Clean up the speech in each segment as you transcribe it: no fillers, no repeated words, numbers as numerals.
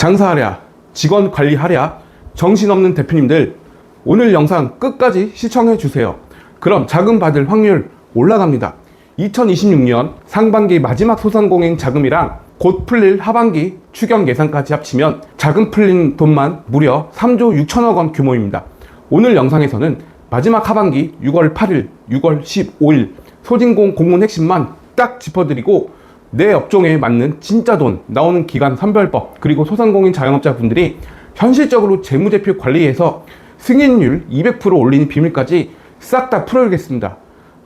장사하랴, 직원 관리하랴, 정신없는 대표님들, 오늘 영상 끝까지 시청해주세요. 그럼 자금 받을 확률 올라갑니다. 2026년 상반기 마지막 소상공인 자금이랑 곧 풀릴 하반기 추경 예산까지 합치면 자금 풀린 돈만 무려 3조 6천억 원 규모입니다. 오늘 영상에서는 마지막 하반기 6월 8일, 6월 15일 소진공 공문 핵심만 딱 짚어드리고 내 업종에 맞는 진짜 돈 나오는 기간 선별법, 그리고 소상공인 자영업자분들이 현실적으로 재무제표 관리에서 승인율 200% 올리는 비밀까지 싹 다 풀어주겠습니다.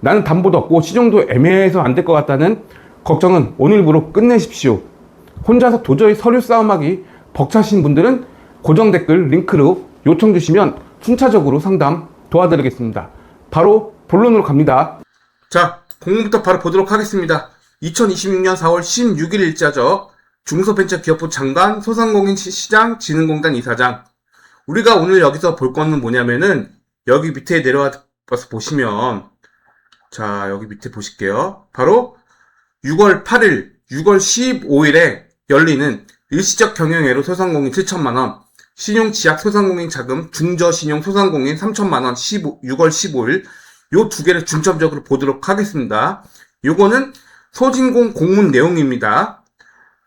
나는 담보도 없고 신용도 애매해서 안 될 것 같다는 걱정은 오늘부로 끝내십시오. 혼자서 도저히 서류 싸움하기 벅차신 분들은 고정 댓글 링크로 요청 주시면 순차적으로 상담 도와드리겠습니다. 바로 본론으로 갑니다. 자, 공문부터 바로 보도록 하겠습니다. 2026년 4월 16일 일자죠. 중소벤처기업부 장관, 소상공인시장 진흥공단 이사장. 우리가 오늘 여기서 볼 거는 뭐냐면은 여기 밑에 내려와서 보시면, 자, 여기 밑에 보실게요. 바로 6월 8일, 6월 15일에 열리는 일시적 경영애로 소상공인 7천만원, 신용취약 소상공인 자금, 중저신용 소상공인 3천만원, 6월 15일 요 두 개를 중점적으로 보도록 하겠습니다. 요거는 소진공 공문 내용입니다.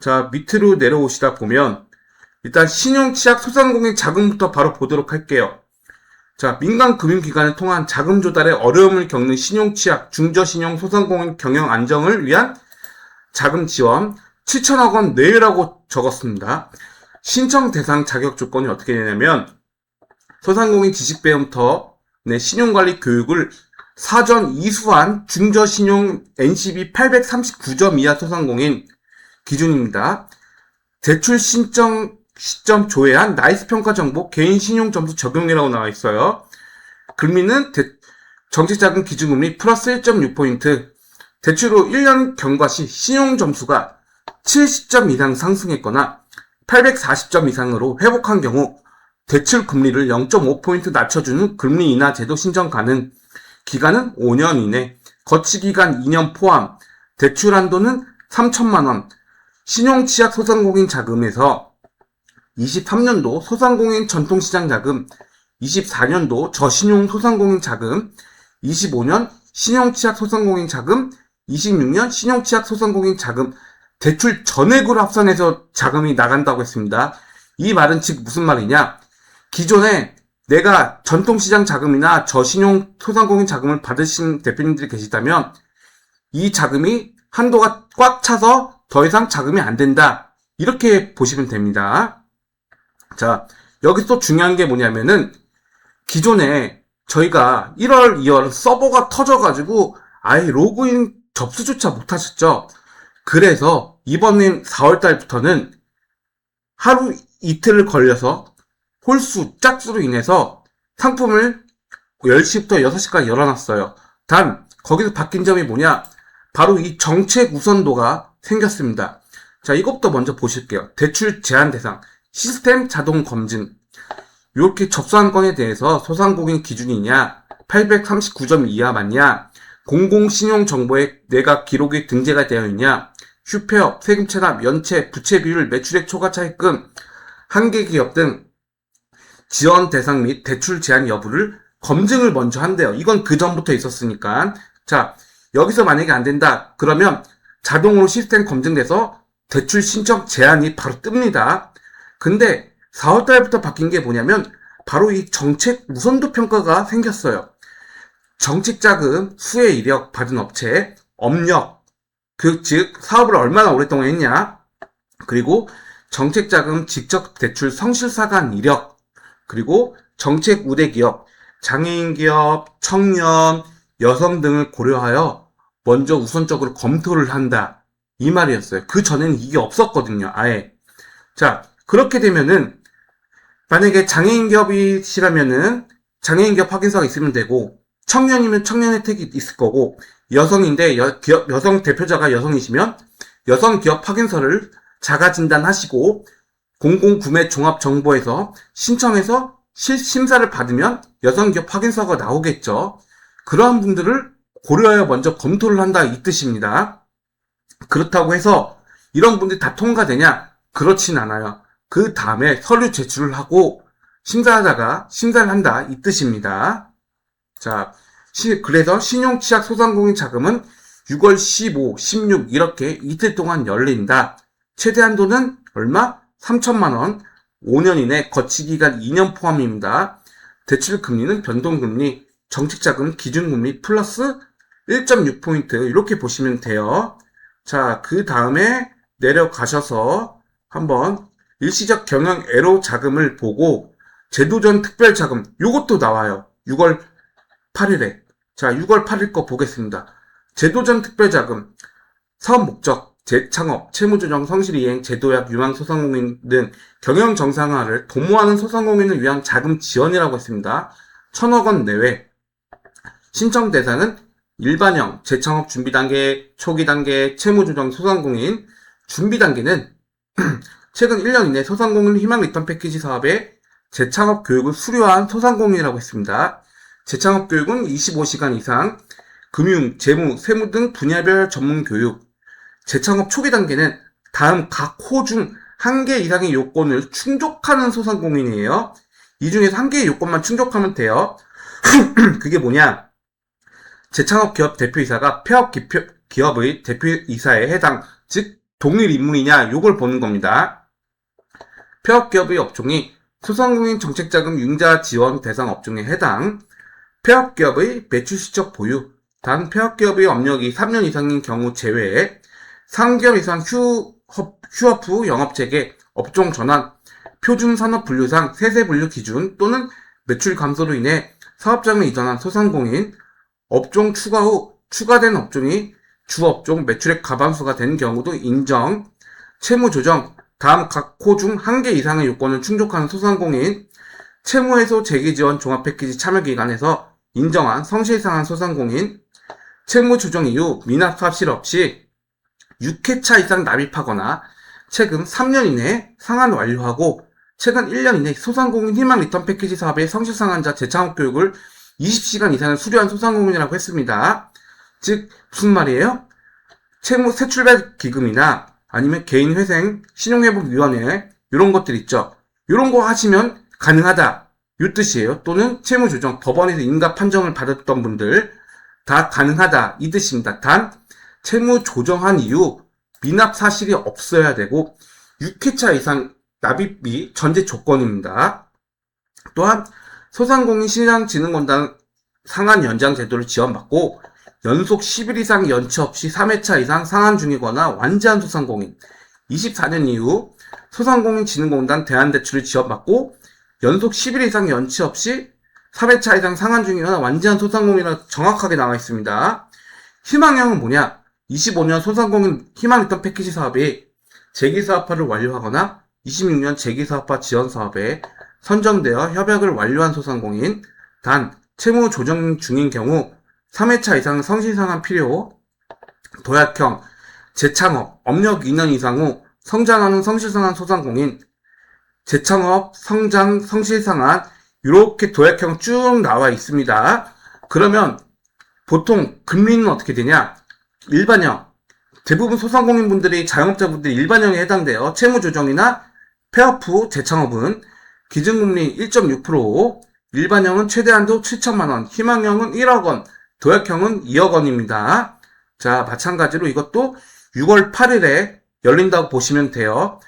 자, 밑으로 내려오시다 보면 일단 신용취약 소상공인 자금부터 바로 보도록 할게요. 자, 민간금융기관을 통한 자금 조달에 어려움을 겪는 신용취약, 중저신용 소상공인 경영 안정을 위한 자금 지원 7천억 원 내외라고 적었습니다. 신청 대상 자격 조건이 어떻게 되냐면 소상공인 지식배움터 신용관리 교육을 사전 이수한 중저신용 NCB 839점 이하 소상공인 기준입니다. 대출 신청 시점 조회한 나이스 평가 정보 개인 신용 점수 적용이라고 나와 있어요. 금리는 정책자금 기준금리 플러스 1.6포인트, 대출 후 1년 경과 시 신용 점수가 70점 이상 상승했거나 840점 이상으로 회복한 경우 대출 금리를 0.5포인트 낮춰주는 금리 인하 제도 신청 가능. 기간은 5년 이내, 거치기간 2년 포함, 대출 한도는 3천만원, 신용취약 소상공인 자금에서 23년도 소상공인 전통시장 자금, 24년도 저신용 소상공인 자금, 25년 신용취약 소상공인 자금, 26년 신용취약 소상공인 자금, 대출 전액으로 합산해서 자금이 나간다고 했습니다. 이 말은 즉 무슨 말이냐? 기존에 내가 전통시장 자금이나 저신용 소상공인 자금을 받으신 대표님들이 계시다면 이 자금이 한도가 꽉 차서 더 이상 자금이 안 된다. 이렇게 보시면 됩니다. 자, 여기서 또 중요한 게 뭐냐면은 기존에 저희가 1월, 2월 서버가 터져가지고 아예 로그인 접수조차 못하셨죠. 그래서 이번엔 4월달부터는 하루 이틀을 걸려서 홀수, 짝수로 인해서 상품을 10시부터 6시까지 열어놨어요. 단, 거기서 바뀐 점이 뭐냐? 바로 이 정책 우선도가 생겼습니다. 자, 이것부터 먼저 보실게요. 대출 제한 대상, 시스템 자동 검증. 이렇게 접수한 건에 대해서 소상공인 기준이냐, 839점 이하 맞냐, 공공신용정보에 내가 기록이 등재가 되어 있냐, 휴폐업, 세금 체납, 연체, 부채 비율, 매출액 초과 차입금, 한계 기업 등 지원 대상 및 대출 제한 여부를 검증을 먼저 한대요. 이건 그 전부터 있었으니까. 자, 여기서 만약에 안 된다. 그러면 자동으로 시스템 검증돼서 대출 신청 제한이 바로 뜹니다. 근데 4월달부터 바뀐 게 뭐냐면 바로 이 정책 우선도 평가가 생겼어요. 정책자금 수혜 이력 받은 업체, 업력, 즉 사업을 얼마나 오랫동안 했냐, 그리고 정책자금 직접 대출 성실사간 이력, 그리고 정책 우대 기업, 장애인 기업, 청년, 여성 등을 고려하여 먼저 우선적으로 검토를 한다. 이 말이었어요. 그 전에는 이게 없었거든요. 아예. 자, 그렇게 되면은 만약에 장애인 기업이시라면은 장애인 기업 확인서가 있으면 되고, 청년이면 청년 혜택이 있을 거고, 여성인데 여성 대표자가 여성이시면 여성 기업 확인서를 자가 진단하시고 공공구매 종합정보에서 신청해서 심사를 받으면 여성기업 확인서가 나오겠죠. 그러한 분들을 고려하여 먼저 검토를 한다 이 뜻입니다. 그렇다고 해서 이런 분들이 다 통과되냐? 그렇진 않아요. 그 다음에 서류 제출을 하고 심사하다가 심사를 한다 이 뜻입니다. 자, 그래서 신용취약 소상공인 자금은 6월 15, 16 이렇게 이틀 동안 열린다. 최대 한도는 얼마? 3천만 원. 5년 이내 거치기간 2년 포함입니다. 대출 금리는 변동금리, 정책자금 기준금리 플러스 1.6포인트 이렇게 보시면 돼요. 자, 그 다음에 내려가셔서 한번 일시적 경영 애로 자금을 보고 제도전 특별자금 요것도 나와요. 6월 8일에. 자, 6월 8일 거 보겠습니다. 제도전 특별자금, 사업 목적, 재창업, 채무조정, 성실이행, 제도약, 유망 소상공인 등 경영 정상화를 도모하는 소상공인을 위한 자금 지원이라고 했습니다. 1,000억 원 내외. 신청 대상은 일반형, 재창업 준비 단계, 초기 단계, 채무조정 소상공인. 준비 단계는 최근 1년 이내 소상공인 희망 리턴 패키지 사업에 재창업 교육을 수료한 소상공인이라고 했습니다. 재창업 교육은 25시간 이상, 금융, 재무, 세무 등 분야별 전문 교육. 재창업 초기 단계는 다음 각 호 중 한 개 이상의 요건을 충족하는 소상공인이에요. 이 중에서 한 개의 요건만 충족하면 돼요. 그게 뭐냐? 재창업 기업 대표이사가 폐업 기업의 대표이사에 해당, 즉 동일 인물이냐 요걸 보는 겁니다. 폐업 기업의 업종이 소상공인 정책자금 융자 지원 대상 업종에 해당, 폐업 기업의 매출 실적 보유, 단 폐업 기업의 업력이 3년 이상인 경우 제외에 3개월 이상 휴업 후 영업체계, 업종 전환, 표준 산업 분류상 세세 분류 기준 또는 매출 감소로 인해 사업장을 이전한 소상공인, 업종 추가 후 추가된 업종이 주업종 매출액 과반수가 된 경우도 인정, 채무 조정, 다음 각 호 중 한 개 이상의 요건을 충족하는 소상공인, 채무해소 재기지원 종합패키지 참여기관에서 인정한 성실상한 소상공인, 채무 조정 이후 미납 삽실 없이 6회차 이상 납입하거나 최근 3년 이내 상한 완료하고 최근 1년 이내 소상공인 희망 리턴 패키지 사업의 성실상한자 재창업 교육을 20시간 이상을 수료한 소상공인이라고 했습니다. 즉 무슨 말이에요? 채무 세출발 기금이나 아니면 개인회생, 신용회복위원회 이런 것들 있죠. 이런 거 하시면 가능하다 이 뜻이에요. 또는 채무조정, 법원에서 인가 판정을 받았던 분들 다 가능하다 이 뜻입니다. 단 채무 조정한 이후 미납 사실이 없어야 되고 6회차 이상 납입이 전제 조건입니다. 또한 소상공인 시장진흥공단 상한 연장 제도를 지원받고 연속 10일 이상 연체 없이 3회차 이상 상한 중이거나 완제한 소상공인, 24년 이후 소상공인진흥공단 대안대출을 지원받고 연속 10일 이상 연체 없이 3회차 이상 상한 중이거나 완제한 소상공인이라고 정확하게 나와 있습니다. 희망형은 뭐냐? 25년 소상공인 희망 리턴 패키지 사업이 재기사업화를 완료하거나 26년 재기사업화 지원사업에 선정되어 협약을 완료한 소상공인, 단 채무 조정 중인 경우 3회차 이상 성실상한 필요, 도약형, 재창업, 업력 2년 이상 후 성장하는 성실상한 소상공인, 재창업, 성장, 성실상한 이렇게 도약형 쭉 나와 있습니다. 그러면 보통 금리는 어떻게 되냐? 일반형, 대부분 소상공인분들이 자영업자분들이 일반형에 해당돼요. 채무조정이나 폐업 후 재창업은 기준금리 1.6%, 일반형은 최대한도 7천만원, 희망형은 1억원, 도약형은 2억원입니다. 자, 마찬가지로 이것도 6월 8일에 열린다고 보시면 돼요.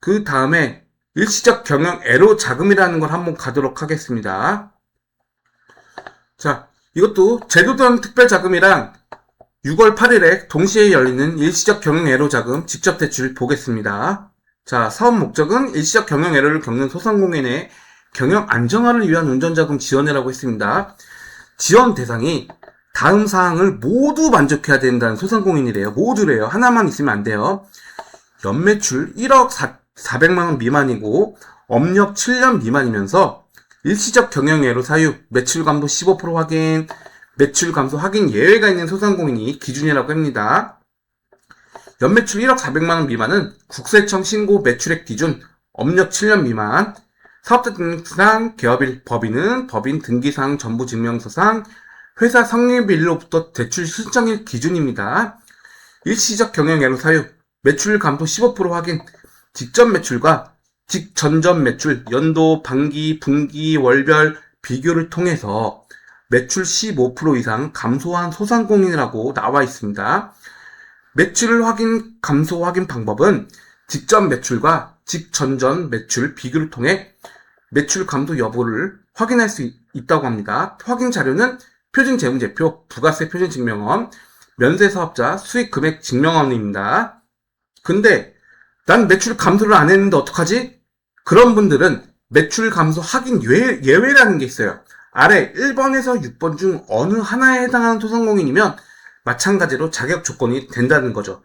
그 다음에 일시적 경영 애로 자금이라는 걸 한번 가도록 하겠습니다. 자, 이것도 제도전 특별자금이랑 6월 8일에 동시에 열리는 일시적 경영 애로 자금 직접 대출 보겠습니다. 자, 사업 목적은 일시적 경영 애로를 겪는 소상공인의 경영 안정화를 위한 운전자금 지원이라고 했습니다. 지원 대상이 다음 사항을 모두 만족해야 된다는 소상공인이래요. 모두래요. 하나만 있으면 안 돼요. 연매출 1억 400만원 미만이고 업력 7년 미만이면서 일시적 경영애로 사유, 매출 감소 15% 확인, 매출 감소 확인 예외가 있는 소상공인이 기준이라고 합니다. 연매출 1억 400만원 미만은 국세청 신고 매출액 기준, 업력 7년 미만, 사업자 등기상, 개업일, 법인은 법인 등기상 전부 증명서상, 회사 성립일로부터 대출 신청일 기준입니다. 일시적 경영애로 사유, 매출 감소 15% 확인, 직접 매출과 직전전 매출 연도, 반기, 분기, 월별 비교를 통해서 매출 15% 이상 감소한 소상공인이라고 나와 있습니다. 매출 감소 확인 방법은 직전 매출과 직전전 매출 비교를 통해 매출 감소 여부를 확인할 수 있다고 합니다. 확인 자료는 표준재무제표, 부가세 표준증명원, 면세사업자 수익금액 증명원입니다. 근데 난 매출 감소를 안 했는데 어떡하지? 그런 분들은 매출 감소 확인 예외라는 게 있어요. 아래 1번에서 6번 중 어느 하나에 해당하는 소상공인이면 마찬가지로 자격 조건이 된다는 거죠.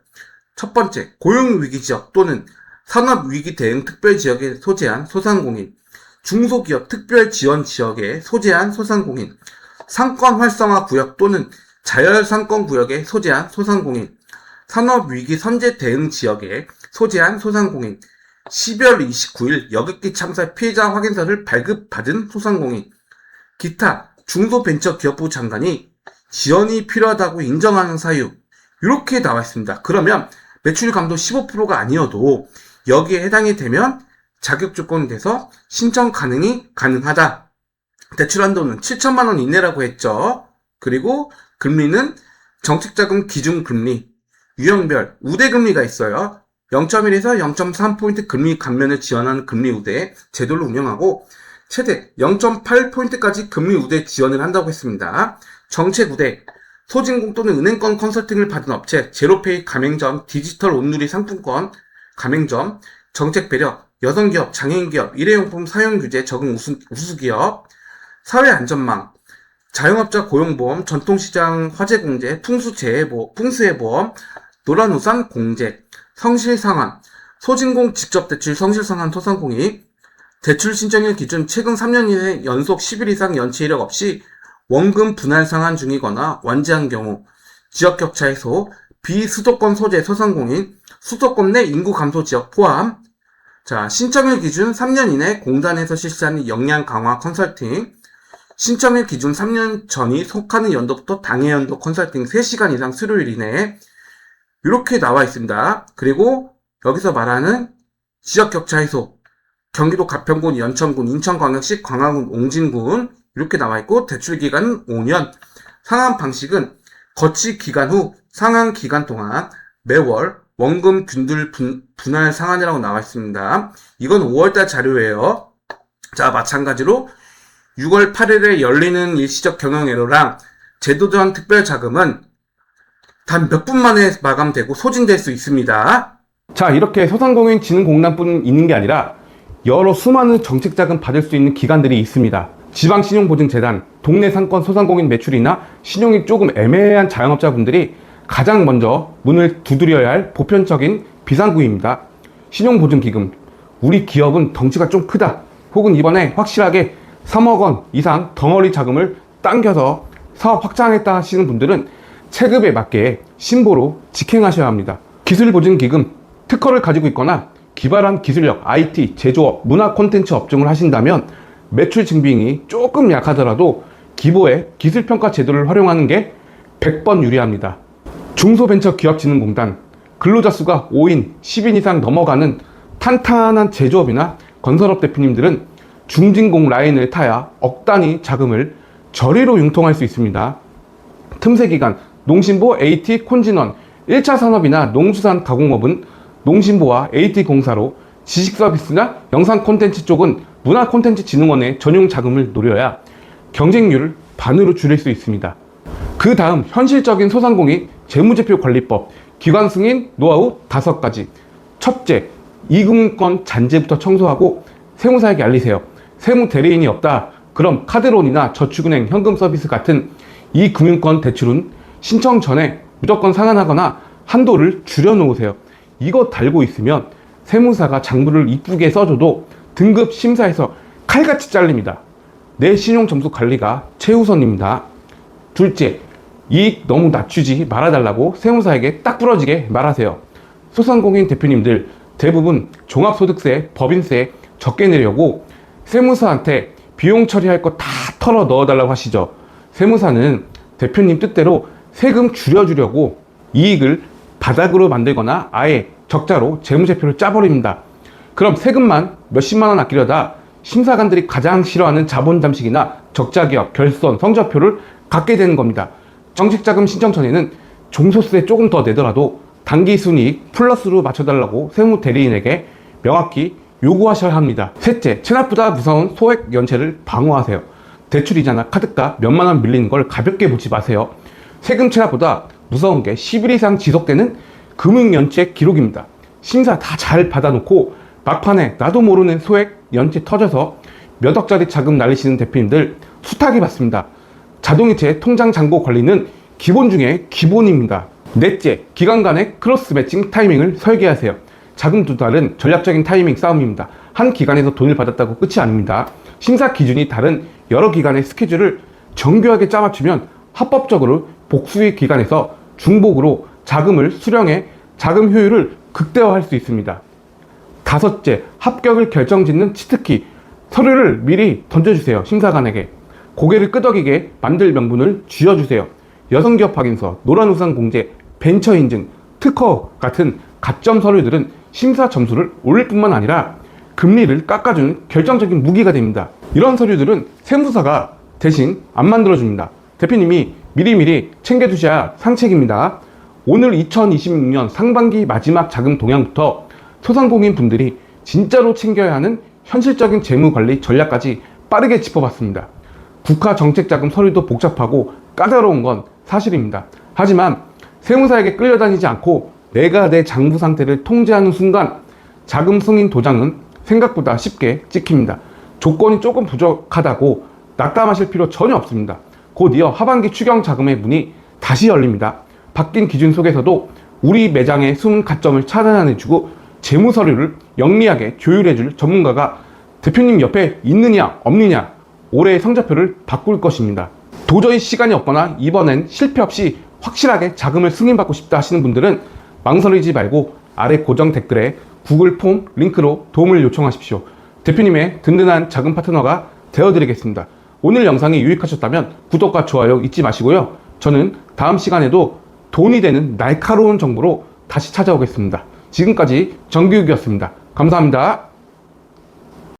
첫 번째, 고용위기 지역 또는 산업위기 대응 특별지역에 소재한 소상공인, 중소기업 특별지원 지역에 소재한 소상공인, 상권 활성화 구역 또는 자율상권 구역에 소재한 소상공인, 산업위기 선제 대응 지역에 소재한 소상공인, 12월 29일 여객기 참사 피해자 확인서를 발급받은 소상공인, 기타 중소벤처기업부 장관이 지원이 필요하다고 인정하는 사유, 이렇게 나와 있습니다. 그러면 매출 감소 15%가 아니어도 여기에 해당이 되면 자격 조건이 돼서 신청 가능하다. 대출 한도는 7천만 원 이내라고 했죠. 그리고 금리는 정책자금 기준금리, 유형별 우대금리가 있어요. 0.1에서 0.3포인트 금리 감면을 지원하는 금리 우대 제도를 운영하고 최대 0.8포인트까지 금리 우대 지원을 한다고 했습니다. 정책 우대, 소진공 또는 은행권 컨설팅을 받은 업체, 제로페이 가맹점, 디지털 온누리 상품권 가맹점, 정책 배려, 여성기업, 장애인기업, 일회용품 사용규제 적응 우수기업, 사회안전망, 자영업자 고용보험, 전통시장 화재공제, 풍수해보험, 노란우산 공제, 성실상환, 소진공 직접대출 성실상환 소상공인, 대출 신청일 기준 최근 3년 이내 연속 10일 이상 연체 이력 없이 원금 분할 상환 중이거나 완제한 경우, 지역격차 해소, 비수도권 소재 소상공인, 수도권 내 인구 감소 지역 포함, 신청일 기준 3년 이내 공단에서 실시하는 역량 강화 컨설팅, 신청일 기준 3년 전이 속하는 연도부터 당해 연도 컨설팅 3시간 이상 수료일 이내에 이렇게 나와 있습니다. 그리고 여기서 말하는 지역격차 해소, 경기도 가평군, 연천군, 인천광역시, 광화군, 옹진군 이렇게 나와 있고 대출 기간은 5년, 상환 방식은 거치 기간 후 상환 기간 동안 매월 원금 균들 분할 상환이라고 나와 있습니다. 이건 5월달 자료예요. 마찬가지로 6월 8일에 열리는 일시적 경영애로랑 제도전 특별자금은 단 몇 분 만에 마감되고 소진될 수 있습니다. 이렇게 소상공인진흥공단뿐 있는 게 아니라 여러 수많은 정책자금 받을 수 있는 기관들이 있습니다. 지방신용보증재단, 동네 상권 소상공인 매출이나 신용이 조금 애매한 자영업자분들이 가장 먼저 문을 두드려야 할 보편적인 비상구입니다. 신용보증기금, 우리 기업은 덩치가 좀 크다, 혹은 이번에 확실하게 3억 원 이상 덩어리 자금을 당겨서 사업 확장했다 하시는 분들은 체급에 맞게 신보로 직행하셔야 합니다. 기술보증기금, 특허를 가지고 있거나 기발한 기술력, IT, 제조업, 문화 콘텐츠 업종을 하신다면 매출 증빙이 조금 약하더라도 기보의 기술평가 제도를 활용하는 게 100번 유리합니다. 중소벤처기업진흥공단, 근로자 수가 5인, 10인 이상 넘어가는 탄탄한 제조업이나 건설업 대표님들은 중진공 라인을 타야 억 단위 자금을 저리로 융통할 수 있습니다. 틈새기간, 농신보, AT, 콘진원, 1차 산업이나 농수산 가공업은 농신보와 AT공사로, 지식서비스나 영상 콘텐츠 쪽은 문화콘텐츠진흥원의 전용 자금을 노려야 경쟁률을 반으로 줄일 수 있습니다. 그 다음 현실적인 소상공인 재무제표 관리법, 기관 승인 노하우 5가지. 첫째, 이금융권 잔재부터 청소하고 세무사에게 알리세요. 세무 대리인이 없다. 그럼 카드론이나 저축은행 현금 서비스 같은 이 금융권 대출은 신청 전에 무조건 상환하거나 한도를 줄여 놓으세요. 이거 달고 있으면 세무사가 장부를 이쁘게 써줘도 등급 심사에서 칼같이 잘립니다. 내 신용 점수 관리가 최우선입니다. 둘째, 이익 너무 낮추지 말아달라고 세무사에게 딱 부러지게 말하세요. 소상공인 대표님들 대부분 종합소득세, 법인세 적게 내려고 세무사한테 비용 처리할 거 다 털어 넣어달라고 하시죠. 세무사는 대표님 뜻대로 세금 줄여주려고 이익을 바닥으로 만들거나 아예 적자로 재무제표를 짜버립니다. 그럼 세금만 몇십만 원 아끼려다 심사관들이 가장 싫어하는 자본 잠식이나 적자 기업, 결손, 성적표를 갖게 되는 겁니다. 정식자금 신청 전에는 종소세 조금 더 내더라도 단기 순이익 플러스로 맞춰달라고 세무 대리인에게 명확히 요구하셔야 합니다. 셋째, 체납보다 무서운 소액 연체를 방어하세요. 대출이자나 카드값 몇만 원 밀리는 걸 가볍게 보지 마세요. 세금 체납보다 무서운 게 10일 이상 지속되는 금융연체 기록입니다. 심사 다 잘 받아놓고 막판에 나도 모르는 소액 연체 터져서 몇 억짜리 자금 날리시는 대표님들 수탁이 받습니다. 자동이체 통장 잔고 관리는 기본 중에 기본입니다. 넷째, 기관 간의 크로스 매칭 타이밍을 설계하세요. 자금 조달은 전략적인 타이밍 싸움입니다. 한 기관에서 돈을 받았다고 끝이 아닙니다. 심사 기준이 다른 여러 기관의 스케줄을 정교하게 짜맞추면 합법적으로 복수의 기관에서 중복으로 자금을 수령해 자금 효율을 극대화할 수 있습니다. 다섯째, 합격을 결정짓는 치트키. 서류를 미리 던져주세요. 심사관에게. 고개를 끄덕이게 만들 명분을 쥐어주세요. 여성기업 확인서, 노란우산 공제, 벤처 인증, 특허 같은 가점 서류들은 심사 점수를 올릴 뿐만 아니라 금리를 깎아주는 결정적인 무기가 됩니다. 이런 서류들은 세무사가 대신 안 만들어줍니다. 대표님이 미리미리 챙겨두셔야 상책입니다. 오늘 2026년 상반기 마지막 자금 동향부터 소상공인 분들이 진짜로 챙겨야 하는 현실적인 재무관리 전략까지 빠르게 짚어봤습니다. 국가정책자금 서류도 복잡하고 까다로운 건 사실입니다. 하지만 세무사에게 끌려다니지 않고 내가 내 장부 상태를 통제하는 순간 자금 승인 도장은 생각보다 쉽게 찍힙니다. 조건이 조금 부족하다고 낙담하실 필요 전혀 없습니다. 곧 이어 하반기 추경 자금의 문이 다시 열립니다. 바뀐 기준 속에서도 우리 매장의 숨은 가점을 차단해주고 재무 서류를 영리하게 조율해줄 전문가가 대표님 옆에 있느냐 없느냐 올해의 성적표를 바꿀 것입니다. 도저히 시간이 없거나 이번엔 실패 없이 확실하게 자금을 승인받고 싶다 하시는 분들은 망설이지 말고 아래 고정 댓글에 구글 폼 링크로 도움을 요청하십시오. 대표님의 든든한 자금 파트너가 되어드리겠습니다. 오늘 영상이 유익하셨다면 구독과 좋아요 잊지 마시고요. 저는 다음 시간에도 돈이 되는 날카로운 정보로 다시 찾아오겠습니다. 지금까지 정규육이었습니다. 감사합니다.